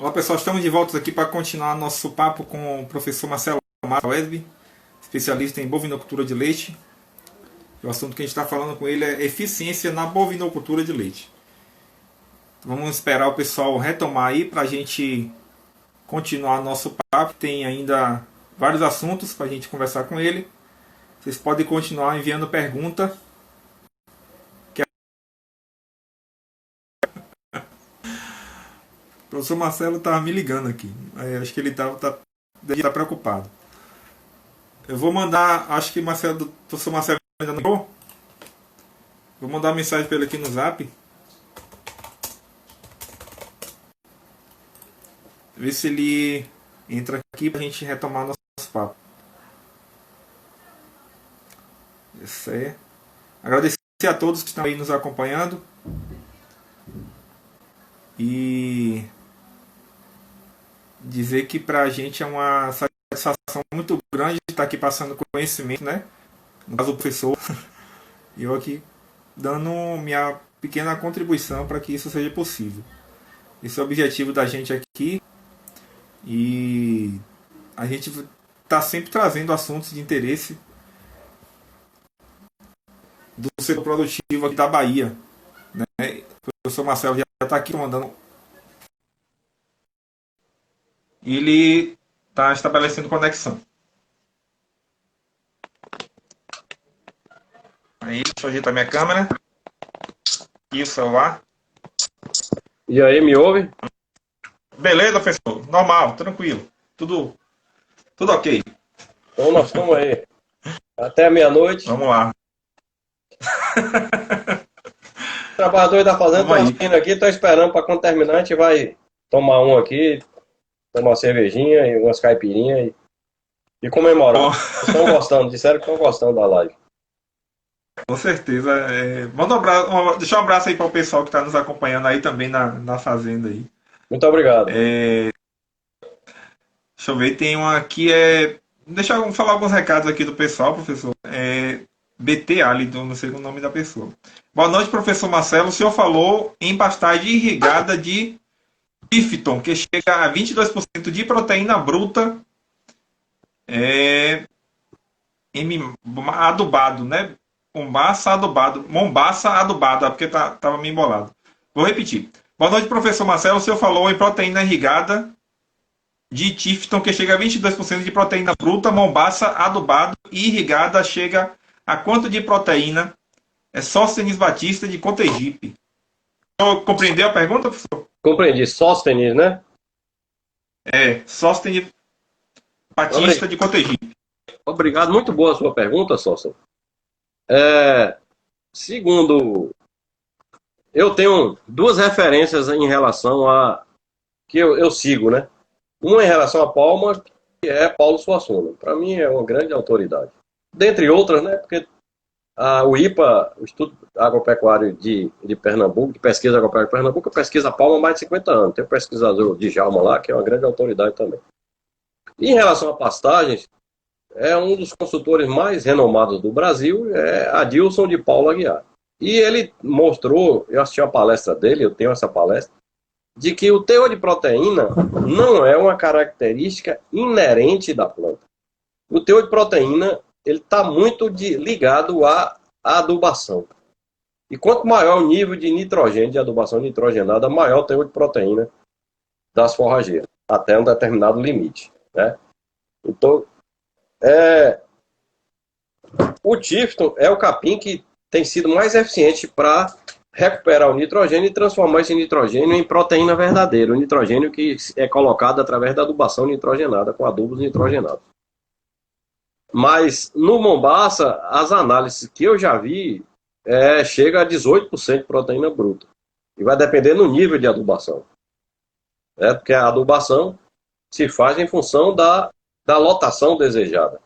Olá pessoal, estamos de volta aqui para continuar nosso papo com o professor Marcelo Amaro Wesby, especialista em bovinocultura de leite. O assunto que a gente está falando com ele é eficiência na bovinocultura de leite. Vamos esperar o pessoal retomar aí para a gente continuar nosso papo. Tem ainda vários assuntos para a gente conversar com ele. Vocês podem continuar enviando pergunta. O professor Marcelo estava me ligando aqui. Acho que ele tá preocupado. Eu vou mandar, acho que o professor Marcelo ainda não chegou. Vou mandar uma mensagem para ele aqui no Zap. Ver se ele entra aqui para a gente retomar nosso papo. Isso aí. Agradecer a todos que estão aí nos acompanhando. E dizer que para a gente é uma satisfação muito grande estar aqui passando conhecimento, né? No caso, o professor. E eu aqui dando minha pequena contribuição para que isso seja possível. Esse é o objetivo da gente aqui. E a gente está sempre trazendo assuntos de interesse do setor produtivo aqui da Bahia, né? O professor Marcelo já está aqui mandando. Ele está estabelecendo conexão. Aí, deixa eu ajeitar minha câmera. E o celular. E aí, me ouve? Beleza, professor? Normal, tranquilo. Tudo ok. Então nós estamos aí. Até meia-noite. Vamos lá. O trabalhador da fazenda Vamos aí. está indo aqui, está esperando para quando terminar, a gente vai tomar um aqui, tomar uma cervejinha e umas caipirinhas e comemorar. Estão gostando, disseram que estão gostando da live. Com certeza. Manda um abraço, deixa um abraço aí para o pessoal que está nos acompanhando aí também na fazenda aí. Muito obrigado. Deixa eu ver, tem uma aqui. Deixa eu falar alguns recados aqui do pessoal, professor. BT Alido, não sei o nome da pessoa. Boa noite, professor Marcelo. O senhor falou em pastagem irrigada de Tifton, que chega a 22% de proteína bruta adubado, né? Mombaça adubado, porque estava meio embolado. Vou repetir. Boa noite, professor Marcelo. O senhor falou em proteína irrigada de Tifton, que chega a 22% de proteína bruta, mombaça adubado e irrigada chega a quanto de proteína? Sóstenes Batista de Cotegipe. Compreendeu a pergunta, professor? Compreendi. Sóstenes, né? Sóstenes Batista de Cotegipe. Obrigado. Muito boa a sua pergunta, Sóstenes. Segundo, eu tenho duas referências em relação a que eu sigo, né? Uma em relação a Palma, que é Paulo Suassuna. Para mim é uma grande autoridade. Dentre outras, né? Porque o IPA, o Instituto Agropecuário de Pernambuco, de Pesquisa Agropecuária de Pernambuco, pesquisa a Palma há mais de 50 anos. Tem o pesquisador Djalma lá, que é uma grande autoridade também. E em relação a pastagens, é um dos consultores mais renomados do Brasil, é Adilson de Paulo Aguiar. E ele mostrou, eu assisti a palestra dele, eu tenho essa palestra, de que o teor de proteína não é uma característica inerente da planta. O teor de proteína ele está muito ligado à adubação. E quanto maior o nível de nitrogênio, de adubação nitrogenada, maior o teor de proteína das forrageiras, até um determinado limite, né? Então, o Tifton é o capim que tem sido mais eficiente para recuperar o nitrogênio e transformar esse nitrogênio em proteína verdadeira, o nitrogênio que é colocado através da adubação nitrogenada, com adubos nitrogenados. Mas no Mombaça, as análises que eu já vi, chega a 18% de proteína bruta. E vai depender do nível de adubação. Porque a adubação se faz em função da lotação desejada.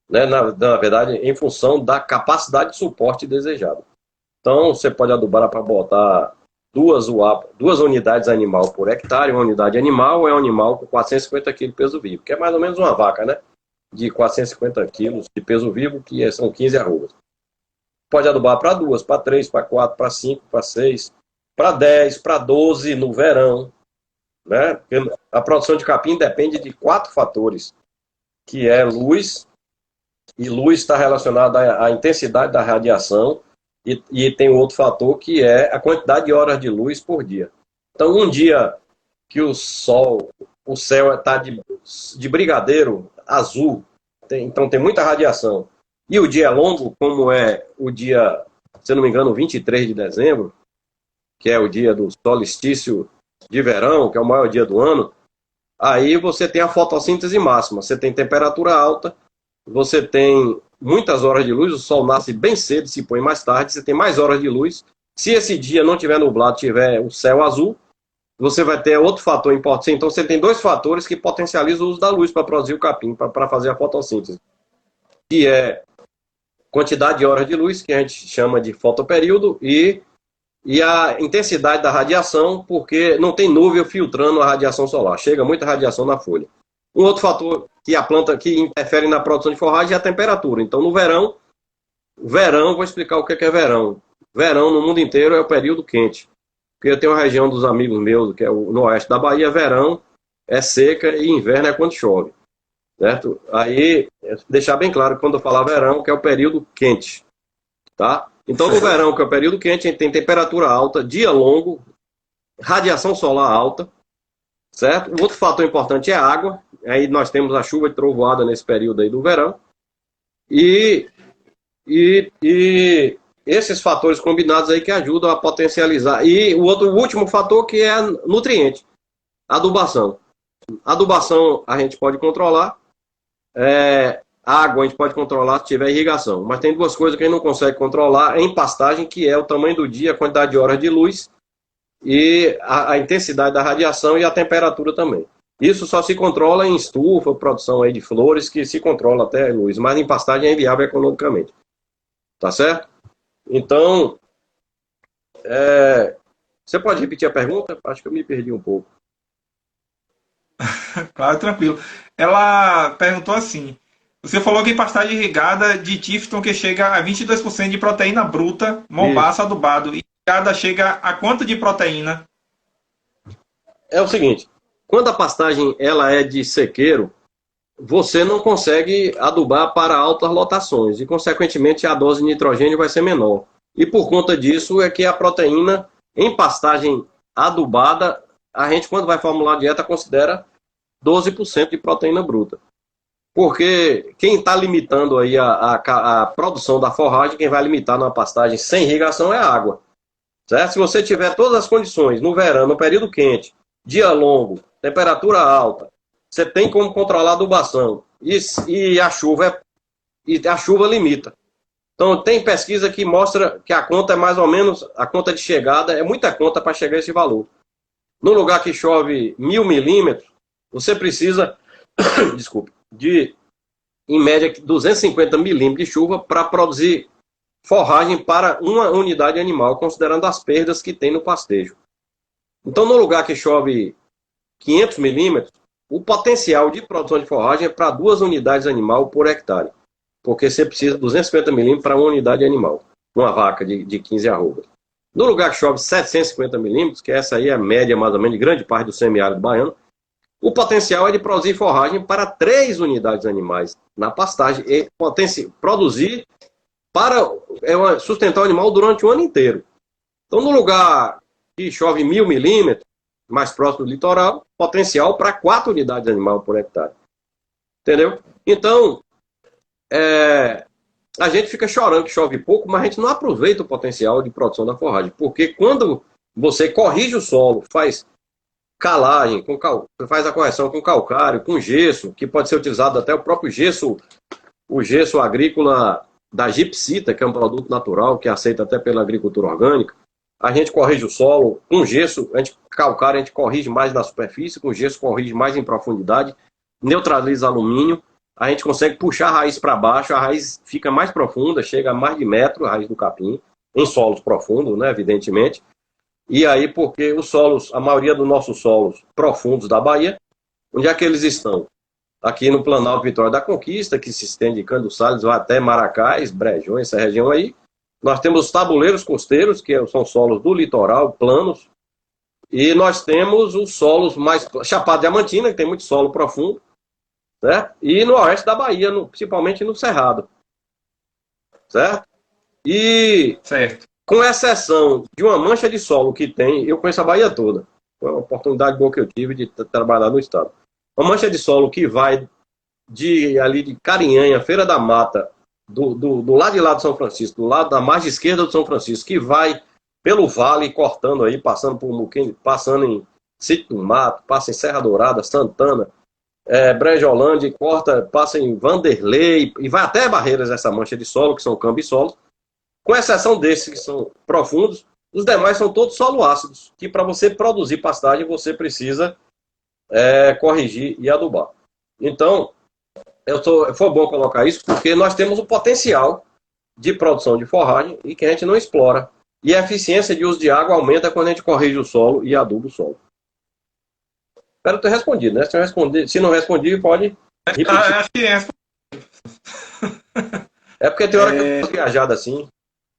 Né? Na verdade, em função da capacidade de suporte desejada. Então, você pode adubar para botar duas unidades animal por hectare. Uma unidade animal é um animal com 450 kg de peso vivo, que é mais ou menos uma vaca, né? De 450 quilos de peso vivo, que são 15 arrobas. Pode adubar para 2, para 3, para 4, para 5, para 6, para 10, para 12 no verão. né? Porque a produção de capim depende de 4 fatores, que é luz, e luz está relacionada à intensidade da radiação, e tem outro fator que é a quantidade de horas de luz por dia. Então, um dia que o céu está de brigadeiro azul, então tem muita radiação, e o dia é longo, como é o dia, se eu não me engano, 23 de dezembro, que é o dia do solstício de verão, que é o maior dia do ano, aí você tem a fotossíntese máxima, você tem temperatura alta, você tem muitas horas de luz, o sol nasce bem cedo, se põe mais tarde, você tem mais horas de luz. Se esse dia não tiver nublado, tiver o céu azul, você vai ter outro fator importante. Então você tem 2 fatores que potencializam o uso da luz para produzir o capim, para fazer a fotossíntese, que é quantidade de horas de luz, que a gente chama de fotoperíodo, e a intensidade da radiação, porque não tem nuvem filtrando a radiação solar, chega muita radiação na folha. Um outro fator que a planta que interfere na produção de forragem é a temperatura. Então, no verão, vou explicar o que é verão. Verão no mundo inteiro é o período quente. Porque eu tenho uma região dos amigos meus, que é no oeste da Bahia, verão é seca e inverno é quando chove. Certo? Aí, deixar bem claro que quando eu falar verão, que é o período quente. Tá? Então, no verão, que é o período quente, a gente tem temperatura alta, dia longo, radiação solar alta, certo? O outro fator importante é a água. Aí nós temos a chuva de trovoada nesse período aí do verão. E esses fatores combinados aí que ajudam a potencializar. E o último fator que é nutriente, adubação. Adubação a gente pode controlar. Água a gente pode controlar se tiver irrigação. Mas tem 2 coisas que a gente não consegue controlar em pastagem, que é o tamanho do dia, a quantidade de horas de luz e a intensidade da radiação e a temperatura também. Isso só se controla em estufa, produção aí de flores, que se controla até a luz, mas em pastagem é inviável economicamente. Tá certo? Então, você pode repetir a pergunta? Acho que eu me perdi um pouco. Claro, tranquilo. Ela perguntou assim: você falou que em pastagem irrigada de Tifton que chega a 22% de proteína bruta, mombaça adubado, e irrigada chega a quanto de proteína? É o seguinte, quando a pastagem ela é de sequeiro, você não consegue adubar para altas lotações e, consequentemente, a dose de nitrogênio vai ser menor. E por conta disso é que a proteína em pastagem adubada, a gente, quando vai formular a dieta, considera 12% de proteína bruta. Porque quem está limitando aí a produção da forragem, quem vai limitar numa pastagem sem irrigação é a água. Certo? Se você tiver todas as condições, no verão, no período quente, dia longo, temperatura alta, você tem como controlar a adubação. E a chuva limita. Então, tem pesquisa que mostra que a conta é mais ou menos, a conta de chegada, é muita conta para chegar a esse valor. No lugar que chove 1000 milímetros, você precisa, desculpe, de, em média, 250 milímetros de chuva para produzir forragem para uma unidade animal, considerando as perdas que tem no pastejo. Então, no lugar que chove 500 milímetros, o potencial de produção de forragem é para 2 unidades animal por hectare, porque você precisa de 250 milímetros para uma unidade animal, uma vaca de 15 arrobas. No lugar que chove 750 milímetros, que essa aí é a média mais ou menos de grande parte do semiárido baiano, o potencial é de produzir forragem para 3 unidades animais na pastagem e produzir para sustentar o animal durante o ano inteiro. Então, no lugar que chove 1000 milímetros, mais próximo do litoral, potencial para 4 unidades animal por hectare. Entendeu? Então, a gente fica chorando que chove pouco, mas a gente não aproveita o potencial de produção da forragem. Porque quando você corrige o solo, faz calagem, faz a correção com calcário, com gesso, que pode ser utilizado até o próprio gesso, o gesso agrícola da gipsita, que é um produto natural, que é aceito até pela agricultura orgânica. A gente corrige o solo com gesso, calcário a gente corrige mais na superfície, com gesso corrige mais em profundidade, neutraliza alumínio, a gente consegue puxar a raiz para baixo, a raiz fica mais profunda, chega a mais de metro, a raiz do capim, em solos profundos, né, evidentemente. E aí, porque os solos, a maioria dos nossos solos profundos da Bahia, onde é que eles estão? Aqui no Planalto Vitória da Conquista, que se estende de Cândido Salles, vai até Maracás, Brejões, essa região aí. Nós temos os tabuleiros costeiros, que são solos do litoral, planos, E nós temos os solos mais... Chapada Diamantina, que tem muito solo profundo, certo? E no oeste da Bahia, principalmente no Cerrado, certo? E Certo. com exceção de uma mancha de solo que tem, eu conheço a Bahia toda. Foi uma oportunidade boa que eu tive de trabalhar no estado. Uma mancha de solo que vai ali de Carinhanha, Feira da Mata, do lado de lá de São Francisco, do lado da margem esquerda do São Francisco, que vai pelo vale, cortando aí, passando por Muquim, passando em Sítio do Mato, passa em Serra Dourada, Santana, Brejolândia, corta, passa em Vanderlei, e vai até Barreiras essa mancha de solo, que são cambisolos. Com exceção desses que são profundos, os demais são todos solo ácidos, que para você produzir pastagem você precisa corrigir e adubar. Então, foi bom colocar isso, porque nós temos o potencial de produção de forragem e que a gente não explora. E a eficiência de uso de água aumenta quando a gente corrige o solo e aduba o solo. Espero ter respondido, né? Se não respondi, pode repetir. Acho que É porque tem hora que eu tô viajado assim.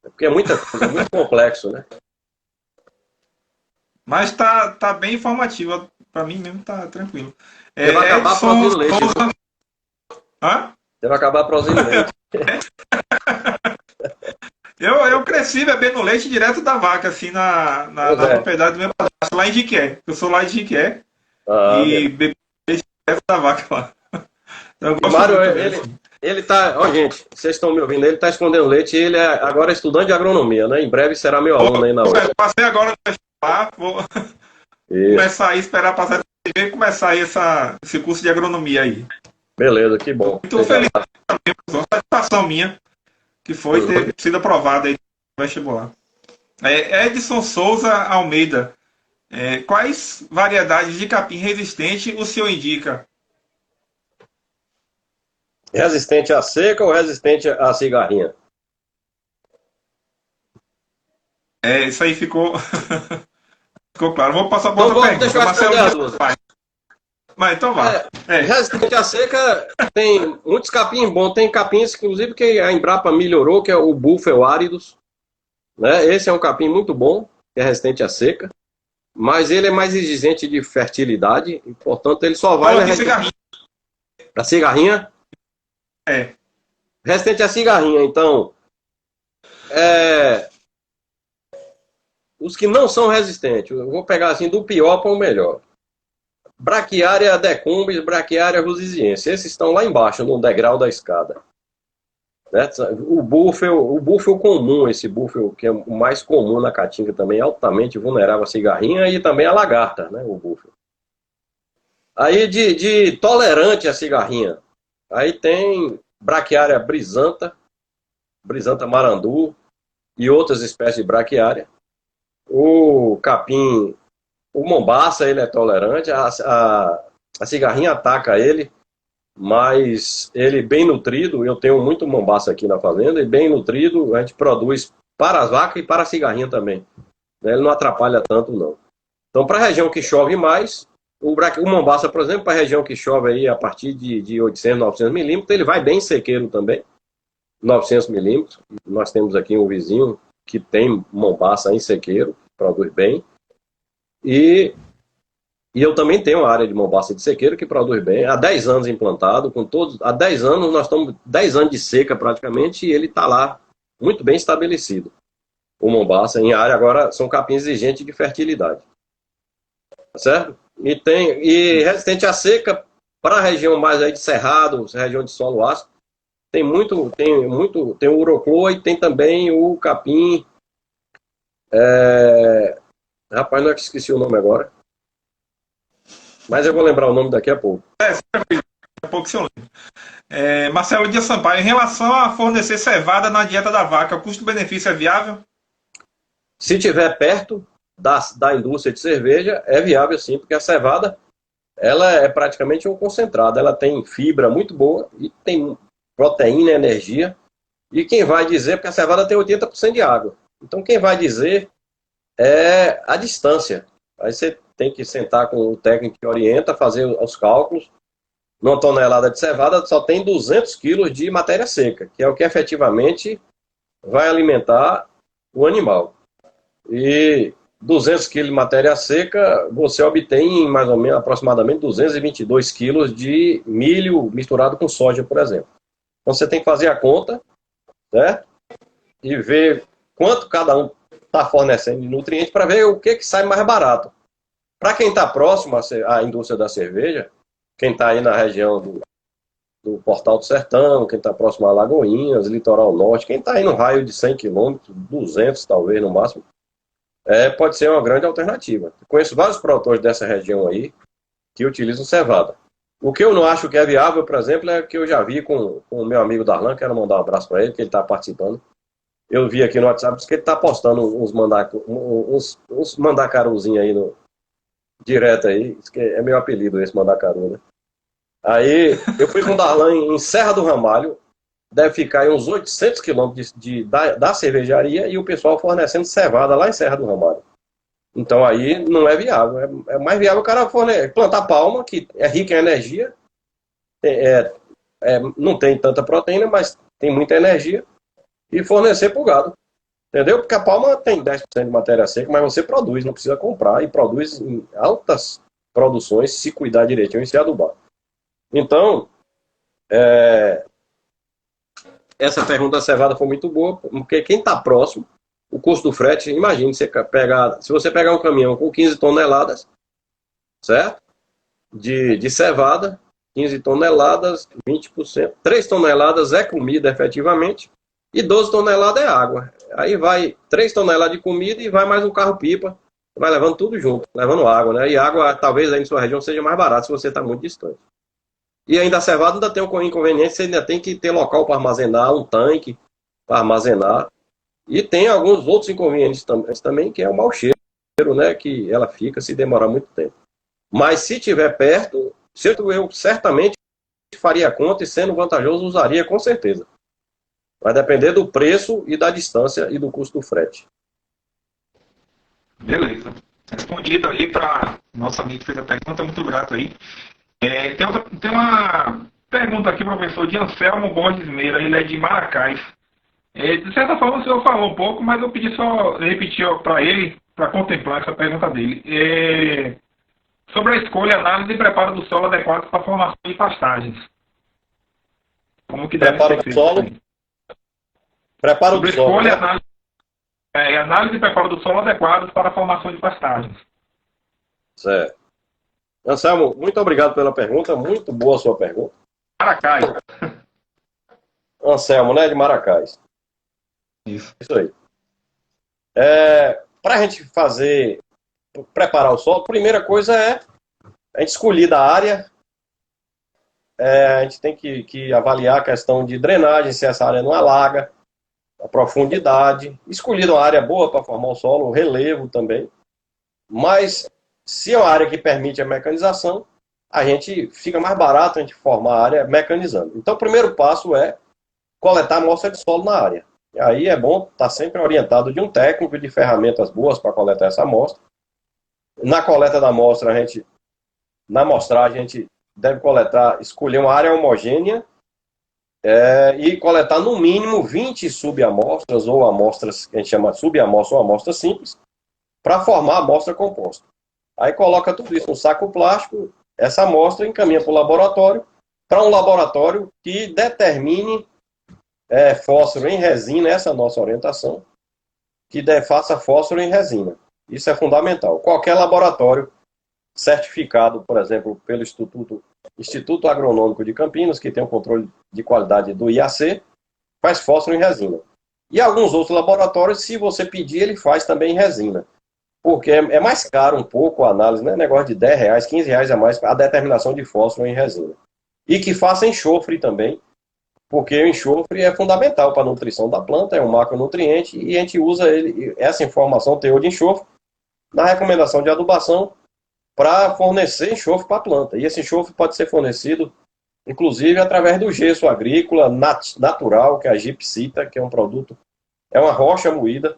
É porque é muita coisa, é muito complexo, né? Mas tá bem informativo. Para mim mesmo tá tranquilo. Você vai acabar produzindo leite. Hã? Você vai acabar produzindo leite. Eu cresci bebendo leite direto da vaca, assim, na propriedade do meu padrasto, lá em Jiquié. Eu sou lá de Jiquié. E bebi leite direto da vaca lá. Então, o Mário, ele tá... Ó, gente, vocês estão me ouvindo, ele tá escondendo leite e ele é agora estudante de agronomia, né? Em breve será meu aluno aí na UES. Passei agora no vestibular, vou começar aí, esperar passar e começar aí esse curso de agronomia aí. Beleza, que bom. Muito feliz também, professor. Satisfação minha que foi ter sido aprovado aí no vestibular. Edson Souza Almeida. Quais variedades de capim resistente o senhor indica? Resistente à seca ou resistente à cigarrinha? Isso aí ficou claro. Vou passar para outra pergunta. Deixa eu responder as duas. Mas então vá. Resistente à seca tem muitos capins bons. Tem capins, inclusive, que a Embrapa melhorou, que é o Buffel áridos. Né? Esse é um capim muito bom, que é resistente à seca. Mas ele é mais exigente de fertilidade. E, portanto, ele só vai... A cigarrinha? Resistente à cigarrinha, então... Os que não são resistentes, eu vou pegar assim do pior para o melhor. Braquiária decumbens, Braquiária rusiziense. Esses estão lá embaixo, no degrau da escada. Né? O búfalo comum, esse búfalo que é o mais comum na caatinga também, altamente vulnerável à cigarrinha e também à lagarta, né? O búfalo. Aí de tolerante à cigarrinha, aí tem Braquiária brisanta, Brisanta marandu e outras espécies de Braquiária. O capim... O mombaça, ele é tolerante, a cigarrinha ataca ele, mas ele bem nutrido, eu tenho muito mombaça aqui na fazenda, e bem nutrido, a gente produz para as vacas e para a cigarrinha também. Ele não atrapalha tanto, não. Então, para a região que chove mais, o mombaça, por exemplo, para a região que chove aí a partir de 800, 900 milímetros, ele vai bem sequeiro também, 900 milímetros. Nós temos aqui um vizinho que tem mombaça em sequeiro, produz bem. E eu também tenho uma área de mombaça de sequeiro que produz bem, há 10 anos implantado, há 10 anos nós estamos 10 anos de seca praticamente, e ele está lá muito bem estabelecido. O mombaça em área agora são capins exigentes de fertilidade. Tá certo? E resistente à seca, para a região mais aí de cerrado, região de solo ácido, tem o urocloa e tem também o capim... Rapaz, não esqueci o nome agora. Mas eu vou lembrar o nome daqui a pouco. Daqui a pouco se eu lembro. Marcelo Dias Sampaio, em relação a fornecer cevada na dieta da vaca, o custo-benefício é viável? Se tiver perto da indústria de cerveja, é viável sim, porque a cevada ela é praticamente um concentrado. Ela tem fibra muito boa e tem proteína e energia. E quem vai dizer, porque a cevada tem 80% de água. Então quem vai dizer é a distância. Aí você tem que sentar com o técnico que orienta, fazer os cálculos. Numa tonelada de cevada só tem 200 quilos de matéria seca, que é o que efetivamente vai alimentar o animal. E 200 kg de matéria seca, você obtém mais ou menos, aproximadamente 222 kg de milho misturado com soja, por exemplo. Então você tem que fazer a conta, certo? E ver quanto cada um está fornecendo de nutrientes para ver o que sai mais barato. Para quem está próximo à indústria da cerveja, quem está aí na região do Portal do Sertão, quem está próximo a Lagoinhas, Litoral Norte, quem está aí no raio de 100 km, 200 talvez no máximo, pode ser uma grande alternativa. Conheço vários produtores dessa região aí que utilizam cevada. O que eu não acho que é viável, por exemplo, é que eu já vi com o meu amigo Darlan, quero mandar um abraço para ele, que ele está participando. Eu vi aqui no WhatsApp que ele está postando uns mandacaruzinhos aí direto aí, que é meu apelido esse mandacaru, né? Aí eu fui com o Darlan em Serra do Ramalho, deve ficar aí uns 800 quilômetros da cervejaria e o pessoal fornecendo cevada lá em Serra do Ramalho. Então aí não é viável, é mais viável o cara plantar palma, que é rica em energia, não tem tanta proteína, mas tem muita energia, e fornecer para o gado. Entendeu? Porque a palma tem 10% de matéria seca, mas você produz, não precisa comprar, e produz em altas produções, se cuidar direitinho e se adubar. Então, essa pergunta da cevada foi muito boa, porque quem está próximo, o custo do frete, imagine, se você pegar um caminhão com 15 toneladas, certo? De cevada, 15 toneladas, 20%, 3 toneladas é comida efetivamente, e 12 toneladas é água. Aí vai 3 toneladas de comida e vai mais um carro-pipa, vai levando tudo junto, levando água, né? E água, talvez aí em sua região seja mais barata se você está muito distante. E ainda a cevada ainda tem um inconveniente, você ainda tem que ter local para armazenar, um tanque para armazenar. E tem alguns outros inconvenientes também, que é o mau cheiro, né? Que ela fica se demorar muito tempo. Mas se estiver perto, eu certamente faria a conta e sendo vantajoso usaria com certeza. Vai depender do preço e da distância e do custo do frete. Beleza. Respondido aí para nosso amigo que fez a pergunta, muito grato aí. Tem uma pergunta aqui, professor, de Anselmo Borges Meira, ele é de Maracás. De certa forma o senhor falou um pouco, mas eu pedi só repetir para ele, para contemplar essa pergunta dele. Sobre a escolha, análise e preparo do solo adequado para a formação de pastagens. Como que deve ser feito? Preparo do solo. Escolha, análise e preparo do solo adequados para a formação de pastagens. Certo. Anselmo, muito obrigado pela pergunta, muito boa a sua pergunta. Maracás. Anselmo, né, de Maracás. Isso aí. Para a gente preparar o solo, a primeira coisa é a gente escolher da área. A gente tem que avaliar a questão de drenagem, se essa área não alaga, a profundidade, escolher uma área boa para formar o solo, o relevo também. Mas se é uma área que permite a mecanização, a gente fica mais barato a gente formar a área mecanizando. Então o primeiro passo é coletar amostra de solo na área. E aí é bom estar sempre orientado de um técnico de ferramentas boas para coletar essa amostra. Na coleta da amostra, na amostragem, a gente deve escolher uma área homogênea e coletar no mínimo 20 subamostras ou amostras, que a gente chama de subamostra ou amostra simples, para formar a amostra composta. Aí coloca tudo isso no saco plástico, essa amostra encaminha para um laboratório que determine fósforo em resina, essa é a nossa orientação, que faça fósforo em resina. Isso é fundamental. Qualquer laboratório certificado, por exemplo, pelo Instituto Agronômico de Campinas, que tem o controle de qualidade do IAC, faz fósforo em resina. E alguns outros laboratórios, se você pedir, ele faz também em resina. Porque é mais caro um pouco a análise, né? Negócio de R$10, R$15 a mais a determinação de fósforo em resina. E que faça enxofre também, porque o enxofre é fundamental para a nutrição da planta, é um macronutriente, e a gente usa essa informação, teor de enxofre, na recomendação de adubação, para fornecer enxofre para a planta. E esse enxofre pode ser fornecido, inclusive, através do gesso agrícola natural, que é a gipsita, que é um produto, é uma rocha moída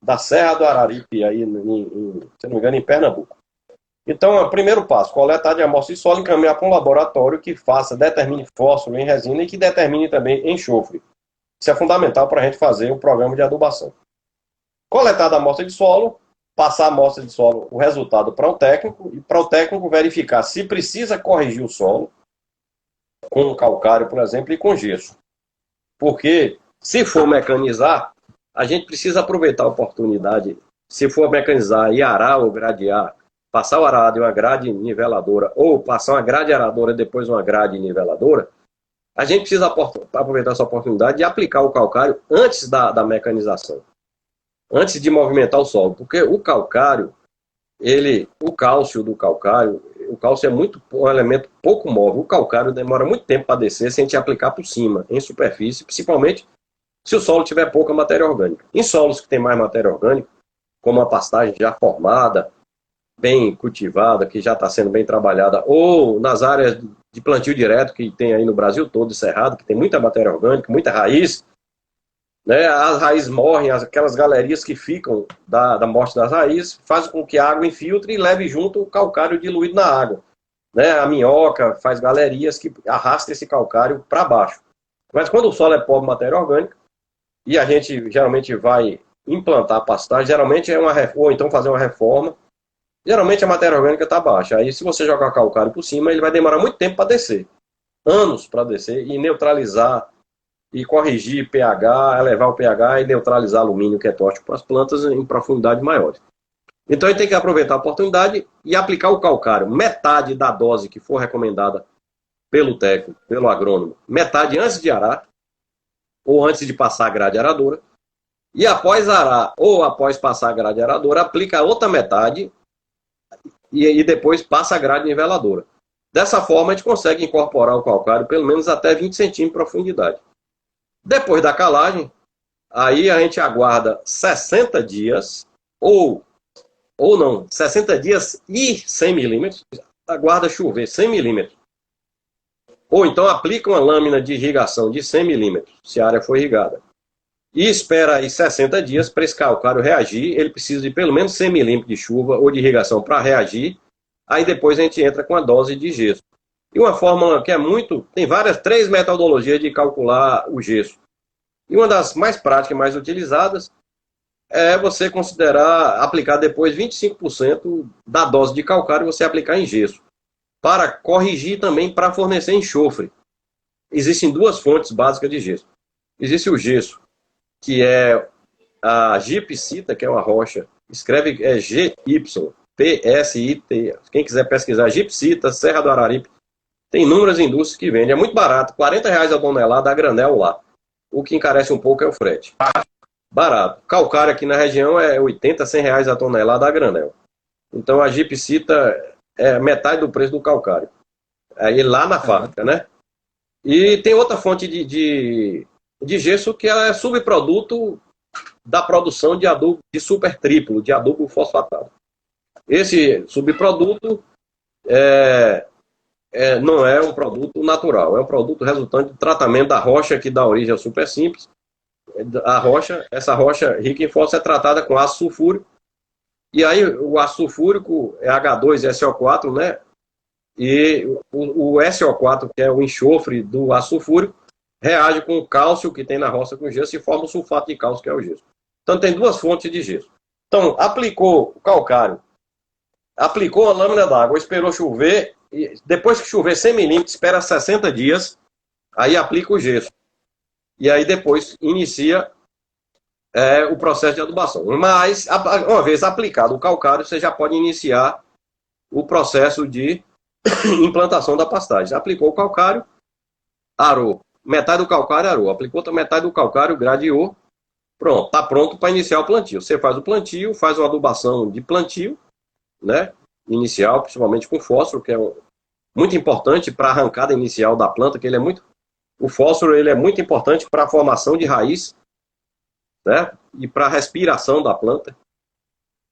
da Serra do Araripe, aí, se não me engano, em Pernambuco. Então, o primeiro passo, coletar de amostra de solo e encaminhar para um laboratório que determine fósforo em resina e que determine também enxofre. Isso é fundamental para a gente fazer o programa de adubação. Coletada a amostra de solo, passar a amostra de solo, o resultado para o técnico, e para o técnico verificar se precisa corrigir o solo com calcário, por exemplo, e com gesso. Porque, se for mecanizar, a gente precisa aproveitar a oportunidade. Se for mecanizar e arar ou gradear, passar o arado e uma grade niveladora, ou passar uma grade aradora e depois uma grade niveladora, a gente precisa aproveitar essa oportunidade de aplicar o calcário antes da mecanização, antes de movimentar o solo. Porque o calcário, o cálcio do calcário, o cálcio é um elemento pouco móvel. O calcário demora muito tempo para descer se a gente aplicar por cima, em superfície, principalmente se o solo tiver pouca matéria orgânica. Em solos que tem mais matéria orgânica, como a pastagem já formada, bem cultivada, que já está sendo bem trabalhada, ou nas áreas de plantio direto que tem aí no Brasil todo, cerrado, que tem muita matéria orgânica, muita raiz, né? As raízes morrem, aquelas galerias que ficam da morte das raízes, fazem com que a água infiltre e leve junto o calcário diluído na água. Né? A minhoca faz galerias que arrastam esse calcário para baixo. Mas quando o solo é pobre em matéria orgânica, e a gente geralmente vai implantar a pastagem, geralmente é ou então fazer uma reforma, geralmente a matéria orgânica está baixa. Aí se você jogar calcário por cima, ele vai demorar muito tempo para descer. Anos para descer e neutralizar e corrigir pH, elevar o pH e neutralizar alumínio, que é tóxico para as plantas em profundidade maiores. Então a gente tem que aproveitar a oportunidade e aplicar o calcário, metade da dose que for recomendada pelo técnico, pelo agrônomo, metade antes de arar, ou antes de passar a grade aradora, e após arar ou após passar a grade aradora, aplica a outra metade e depois passa a grade niveladora. Dessa forma a gente consegue incorporar o calcário pelo menos até 20 centímetros de profundidade. Depois da calagem, aí a gente aguarda 60 dias, ou não, 60 dias e 100 milímetros, aguarda chover 100 milímetros. Ou então aplica uma lâmina de irrigação de 100 milímetros, se a área for irrigada. E espera aí 60 dias para esse calcário reagir, ele precisa de pelo menos 100 milímetros de chuva ou de irrigação para reagir, aí depois a gente entra com a dose de gesso. E uma fórmula que tem três metodologias de calcular o gesso. E uma das mais práticas e mais utilizadas é você aplicar depois 25% da dose de calcário você aplicar em gesso, para corrigir também para fornecer enxofre. Existem duas fontes básicas de gesso. Existe o gesso, que é a gipsita, que é uma rocha, escreve GYPSIT. Quem quiser pesquisar, gipsita, Serra do Araripe, tem inúmeras indústrias que vendem, é muito barato, R$40 a tonelada a granel lá. O que encarece um pouco é o frete. Barato. Calcário aqui na região é R$80, R$100 a tonelada a granel. Então a gipsita é metade do preço do calcário. Aí lá na fábrica, né? E tem outra fonte de gesso que é subproduto da produção de adubo de super triplo, de adubo fosfatado. Esse subproduto não é um produto natural, é um produto resultante do tratamento da rocha que dá origem ao super simples. Essa rocha rica em fósforo é tratada com ácido sulfúrico, e aí o ácido sulfúrico é H2SO4, né? E o SO4, que é o enxofre do ácido sulfúrico, reage com o cálcio que tem na rocha com gesso e forma o sulfato de cálcio, que é o gesso. Então tem duas fontes de gesso. Então aplicou o calcário, aplicou a lâmina d'água, esperou chover, e depois que chover 100 milímetros, espera 60 dias, aí aplica o gesso. E aí depois inicia o processo de adubação. Mas, uma vez aplicado o calcário, você já pode iniciar o processo de implantação da pastagem. Aplicou o calcário, arou. Metade do calcário arou. Aplicou outra metade do calcário, gradeou. Pronto, está pronto para iniciar o plantio. Você faz o plantio, faz uma adubação de plantio, né? Inicial, principalmente com fósforo, que é muito importante para a arrancada inicial da planta, que o fósforo ele é muito importante para a formação de raiz, né? E para a respiração da planta.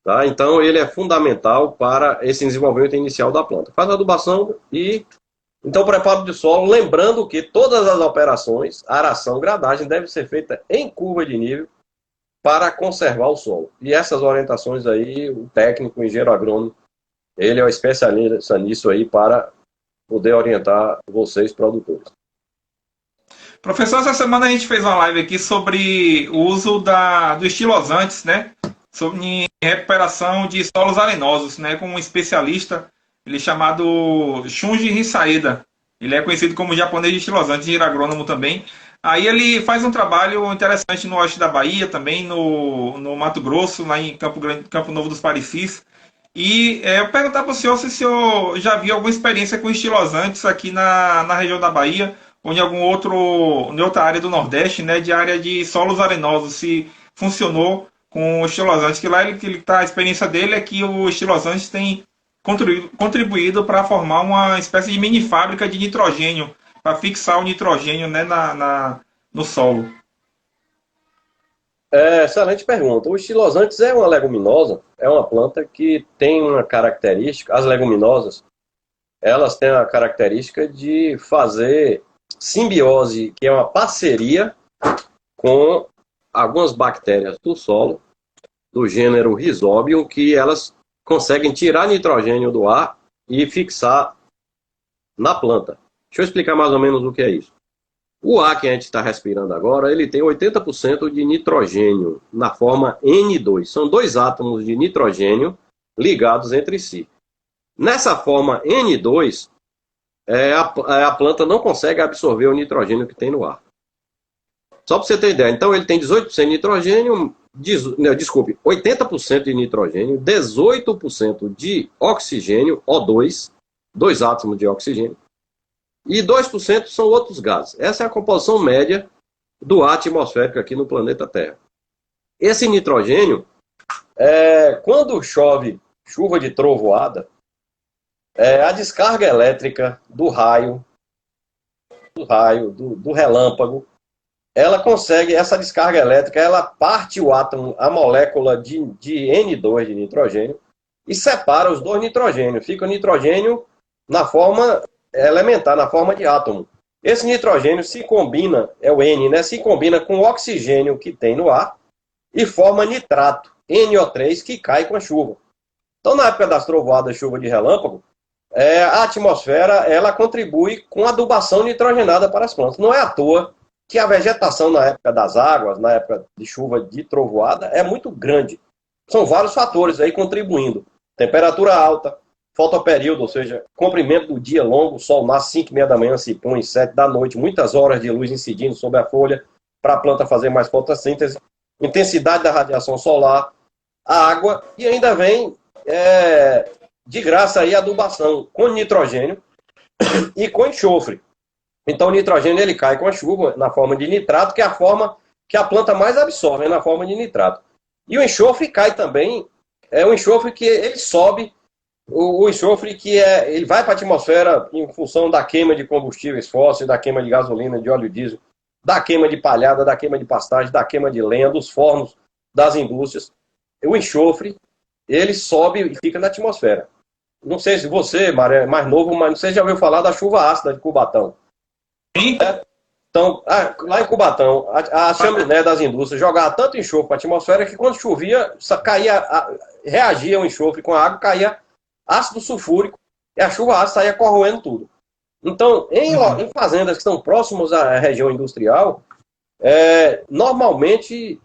Tá? Então ele é fundamental para esse desenvolvimento inicial da planta. Faz a adubação e então preparo de solo, lembrando que todas as operações, aração, gradagem, devem ser feitas em curva de nível para conservar o solo. E essas orientações aí, o técnico, o engenheiro agrônomo, ele é o especialista nisso aí para poder orientar vocês, produtores. Professor, essa semana a gente fez uma live aqui sobre o uso do estilosantes, né? recuperação de solos arenosos, né, com um especialista, ele chamado Shunji Hisaeda. Ele é conhecido como japonês de estilosante, engenheiro agrônomo também. Aí ele faz um trabalho interessante no oeste da Bahia, também no Mato Grosso, lá em Campo Grande, Campo Novo dos Parecis. E eu perguntar para o senhor se o senhor já viu alguma experiência com estilosantes aqui na região da Bahia, ou em em outra área do Nordeste, né, de área de solos arenosos, se funcionou com o estilosante, que lá a experiência dele é que o estilosante tem contribuído para formar uma espécie de mini fábrica de nitrogênio, para fixar o nitrogênio, né, no solo. Excelente pergunta. O estilosantes é uma leguminosa, é uma planta que tem uma característica, as leguminosas, elas têm a característica de fazer simbiose, que é uma parceria com algumas bactérias do solo, do gênero Rhizobium, que elas conseguem tirar nitrogênio do ar e fixar na planta. Deixa eu explicar mais ou menos o que é isso. O ar que a gente está respirando agora, ele tem 80% de nitrogênio na forma N2. São dois átomos de nitrogênio ligados entre si. Nessa forma N2, a planta não consegue absorver o nitrogênio que tem no ar. Só para você ter ideia, então ele tem 18% de nitrogênio, 80% de nitrogênio, 18% de oxigênio, O2, dois átomos de oxigênio, e 2% são outros gases. Essa é a composição média do ar atmosférico aqui no planeta Terra. Esse nitrogênio, quando chove chuva de trovoada, a descarga elétrica do raio, do relâmpago, ela consegue, essa descarga elétrica, ela parte o átomo, a molécula de N2 de nitrogênio e separa os dois nitrogênios. Fica o nitrogênio na forma elementar, na forma de átomo. Esse nitrogênio se combina, é o N, né? Se combina com o oxigênio que tem no ar e forma nitrato, NO3, que cai com a chuva. Então, na época das trovoadas, chuva de relâmpago, a atmosfera ela contribui com a adubação nitrogenada para as plantas. Não é à toa que a vegetação na época das águas, na época de chuva de trovoada, é muito grande. São vários fatores aí contribuindo. Temperatura alta, fotoperíodo, ou seja, comprimento do dia longo, o sol nasce 5h30 da manhã, se põe 7 da noite, muitas horas de luz incidindo sobre a folha para a planta fazer mais fotossíntese, intensidade da radiação solar, a água, e ainda vem de graça aí a adubação com nitrogênio e com enxofre. Então o nitrogênio ele cai com a chuva na forma de nitrato, que é a forma que a planta mais absorve, na forma de nitrato. E o enxofre cai também, o enxofre que ele sobe, o enxofre que ele vai para a atmosfera em função da queima de combustíveis fósseis, da queima de gasolina, de óleo diesel, da queima de palhada, da queima de pastagem, da queima de lenha, dos fornos, das indústrias. O enxofre, ele sobe e fica na atmosfera. Não sei se você, Mário, é mais novo, mas não sei se já ouviu falar da chuva ácida de Cubatão. Então, lá em Cubatão, a chaminé das indústrias jogava tanto enxofre para a atmosfera que quando chovia, reagia o enxofre com a água, caía ácido sulfúrico e a chuva ácida saía corroendo tudo. Então, em fazendas que estão próximas à região industrial, normalmente